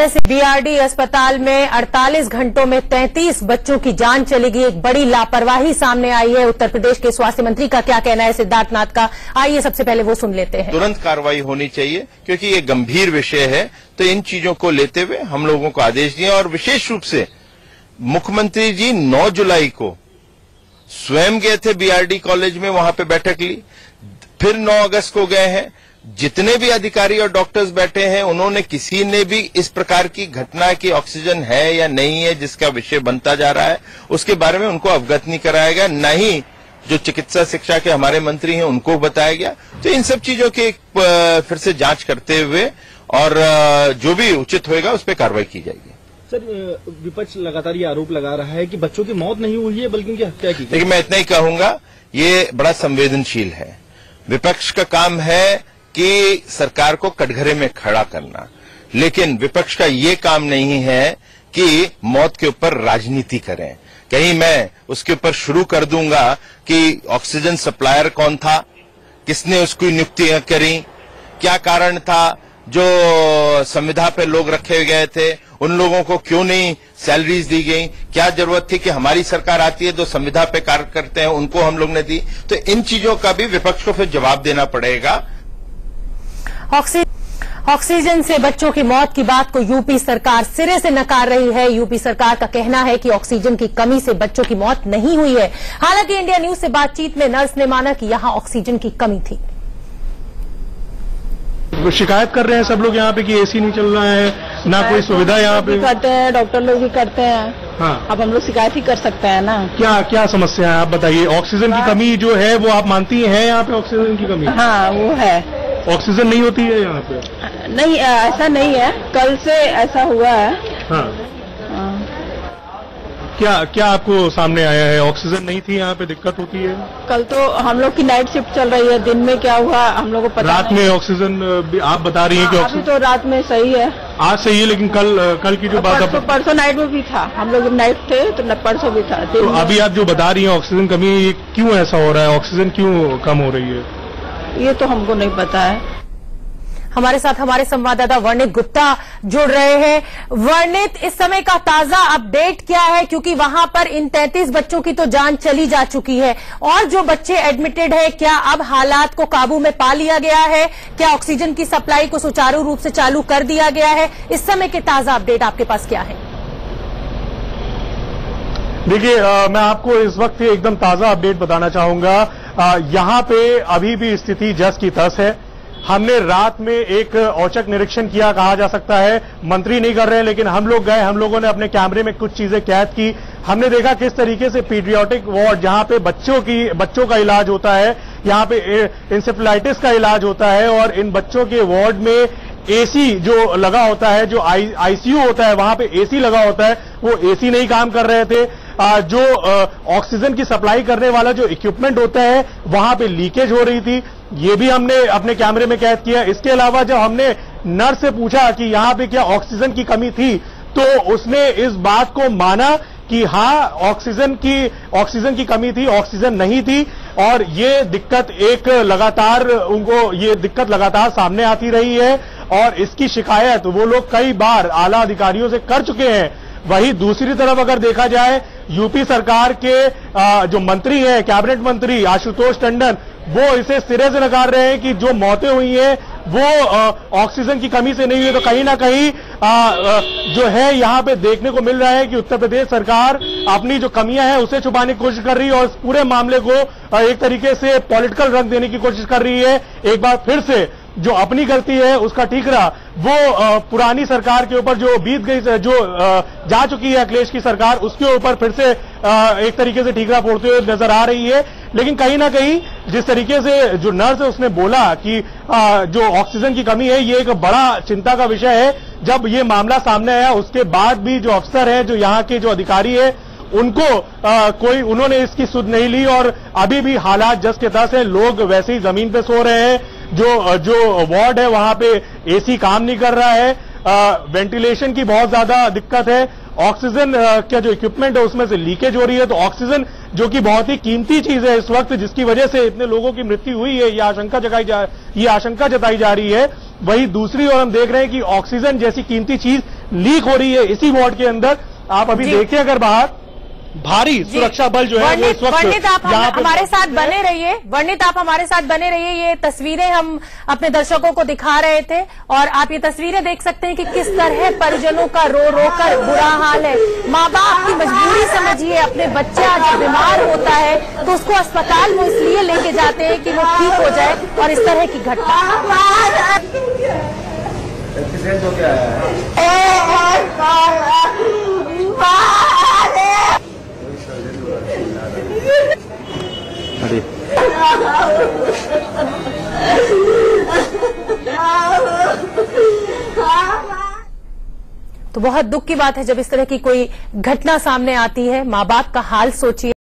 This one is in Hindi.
समय से बीआरडी अस्पताल में 48 घंटों में 33 बच्चों की जान चली गई। एक बड़ी लापरवाही सामने आई है। उत्तर प्रदेश के स्वास्थ्य मंत्री का क्या कहना है सिद्धार्थनाथ का, आइए सबसे पहले वो सुन लेते हैं। तुरंत कार्रवाई होनी चाहिए क्योंकि ये गंभीर विषय है। तो इन चीजों को लेते हुए हम लोगों को आदेश दिए और विशेष रूप से मुख्यमंत्री जी 9 जुलाई को स्वयं गए थे बीआरडी कॉलेज में, वहां पे बैठक ली। फिर 9 अगस्त को गए हैं। जितने भी अधिकारी और डॉक्टर्स बैठे हैं उन्होंने किसी ने भी इस प्रकार की घटना की ऑक्सीजन है या नहीं है जिसका विषय बनता जा रहा है उसके बारे में उनको अवगत नहीं कराया गया, न ही जो चिकित्सा शिक्षा के हमारे मंत्री हैं उनको बताया गया। तो इन सब चीजों की फिर से जांच करते हुए और जो भी उचित होगा उस पर कार्रवाई की जाएगी। सर, विपक्ष लगातार ये आरोप लगा रहा है कि बच्चों की मौत नहीं हुई है बल्कि उनकी हत्या की। देखिए, मैं इतना ही कहूंगा, ये बड़ा संवेदनशील है। विपक्ष का काम है कि सरकार को कटघरे में खड़ा करना, लेकिन विपक्ष का ये काम नहीं है कि मौत के ऊपर राजनीति करें। कहीं मैं उसके ऊपर शुरू कर दूंगा कि ऑक्सीजन सप्लायर कौन था, किसने उसकी नियुक्तियां करी, क्या कारण था, जो संविदा पे लोग रखे गए थे उन लोगों को क्यों नहीं सैलरीज दी गई, क्या जरूरत थी कि हमारी सरकार आती है जो संविदा पे कार्य करते हैं उनको हम लोग ने दी। तो इन चीजों का भी विपक्ष को फिर जवाब देना पड़ेगा। ऑक्सीजन से बच्चों की मौत की बात को यूपी सरकार सिरे से नकार रही है। यूपी सरकार का कहना है कि ऑक्सीजन की कमी से बच्चों की मौत नहीं हुई है। हालांकि इंडिया न्यूज से बातचीत में नर्स ने माना कि यहां ऑक्सीजन की कमी थी। शिकायत कर रहे हैं सब लोग यहाँ पे कि एसी नहीं चल रहा है, ना कोई सुविधा यहाँ पे। करते हैं, डॉक्टर लोग भी करते हैं। हाँ, अब हम लोग शिकायत ही कर सकते हैं ना। क्या क्या समस्या है आप बताइए। ऑक्सीजन की कमी जो है वो आप मानती हैं यहाँ पे ऑक्सीजन की कमी? हाँ, वो है। ऑक्सीजन नहीं होती है यहाँ पे? नहीं, ऐसा नहीं है, कल से ऐसा हुआ है। हाँ। क्या क्या आपको सामने आया है? ऑक्सीजन नहीं थी यहाँ पे, दिक्कत होती है? कल तो हम लोग की नाइट शिफ्ट चल रही है, दिन में क्या हुआ हम लोग को पता रात में ऑक्सीजन आप बता रही हैं कि अभी तो रात में सही है। आज सही है, लेकिन कल की जो बात परसों नाइट में भी था, हम लोग नाइट थे तो परसों भी था। तो अभी आप जो बता रही हैं ऑक्सीजन कमी, ये क्यों ऐसा हो रहा है? ऑक्सीजन क्यों कम हो रही है? ये तो हमको नहीं पता है। हमारे साथ हमारे संवाददाता वर्णित गुप्ता जुड़ रहे हैं। वर्णित, इस समय का ताजा अपडेट क्या है, क्योंकि वहां पर इन 33 बच्चों की तो जान चली जा चुकी है और जो बच्चे एडमिटेड है, क्या अब हालात को काबू में पा लिया गया है? क्या ऑक्सीजन की सप्लाई को सुचारू रूप से चालू कर दिया गया है? इस समय के ताजा अपडेट आपके पास क्या है? देखिए, मैं आपको इस वक्त एकदम ताजा अपडेट बताना चाहूंगा। यहाँ पे अभी भी स्थिति जस की तस है। हमने रात में एक औचक निरीक्षण किया, कहा जा सकता है मंत्री नहीं कर रहे हैं, लेकिन हम लोग गए, हम लोगों ने अपने कैमरे में कुछ चीजें कैद की। हमने देखा किस तरीके से पीडियाट्रिक वार्ड, जहां पे बच्चों का इलाज होता है, यहाँ पे इंसेफेलाइटिस का इलाज होता है, और इन बच्चों के वार्ड में एसी जो लगा होता है, जो आईसीयू होता है वहां पे एसी लगा होता है, वो एसी नहीं काम कर रहे थे। जो ऑक्सीजन की सप्लाई करने वाला जो इक्विपमेंट होता है वहां पे लीकेज हो रही थी, ये भी हमने अपने कैमरे में कैद किया। इसके अलावा जब हमने नर्स से पूछा कि यहाँ पे क्या ऑक्सीजन की कमी थी, तो उसने इस बात को माना कि हाँ, ऑक्सीजन की कमी थी, ऑक्सीजन नहीं थी। और ये दिक्कत लगातार सामने आती रही है और इसकी शिकायत वो लोग कई बार आला अधिकारियों से कर चुके हैं। वहीं दूसरी तरफ अगर देखा जाए, यूपी सरकार के जो मंत्री हैं, कैबिनेट मंत्री आशुतोष टंडन, वो इसे सिरे से नकार रहे हैं कि जो मौतें हुई हैं वो ऑक्सीजन की कमी से नहीं हुई। तो कहीं ना कहीं जो है यहाँ पे देखने को मिल रहा है कि उत्तर प्रदेश सरकार अपनी जो कमियां हैं उसे छुपाने की कोशिश कर रही है और इस पूरे मामले को एक तरीके से पॉलिटिकल रंग देने की कोशिश कर रही है। एक बार फिर से जो अपनी गलती है उसका ठीकरा वो पुरानी सरकार के ऊपर जो बीत गई, जो जा चुकी है अखिलेश की सरकार, उसके ऊपर फिर से एक तरीके से ठीकरा फोड़ते हुए नजर आ रही है। लेकिन कहीं ना कहीं जिस तरीके से जो नर्स है उसने बोला कि जो ऑक्सीजन की कमी है ये एक बड़ा चिंता का विषय है। जब ये मामला सामने आया उसके बाद भी जो अफसर है, जो यहाँ के जो अधिकारी है, उनको उन्होंने इसकी सुध नहीं ली और अभी भी हालात जस के तस है। लोग वैसे ही जमीन पे सो रहे हैं। जो वार्ड है वहां पे एसी काम नहीं कर रहा है, वेंटिलेशन की बहुत ज्यादा दिक्कत है, ऑक्सीजन का जो इक्विपमेंट है उसमें से लीकेज हो रही है। तो ऑक्सीजन जो कि बहुत ही कीमती चीज है इस वक्त, जिसकी वजह से इतने लोगों की मृत्यु हुई है, ये आशंका जताई जा रही है। वही दूसरी ओर हम देख रहे हैं कि ऑक्सीजन जैसी कीमती चीज लीक हो रही है इसी वार्ड के अंदर। आप अभी देखिए अगर बाहर भारी सुरक्षा बल जो है वो इस वक्त वर्णित आप हमारे साथ बने रहिए। वर्णित आप हमारे साथ बने रहिए। ये तस्वीरें हम अपने दर्शकों को दिखा रहे थे और आप ये तस्वीरें देख सकते हैं कि किस तरह परिजनों का रो रो कर बुरा हाल है। माँ बाप की मजबूरी समझिए, अपने बच्चा जब बीमार होता है तो उसको अस्पताल में इसलिए लेके जाते हैं कि वो ठीक हो जाए और इस तरह की घटना। तो बहुत दुख की बात है जब इस तरह की कोई घटना सामने आती है। माँ बाप का हाल सोचिए।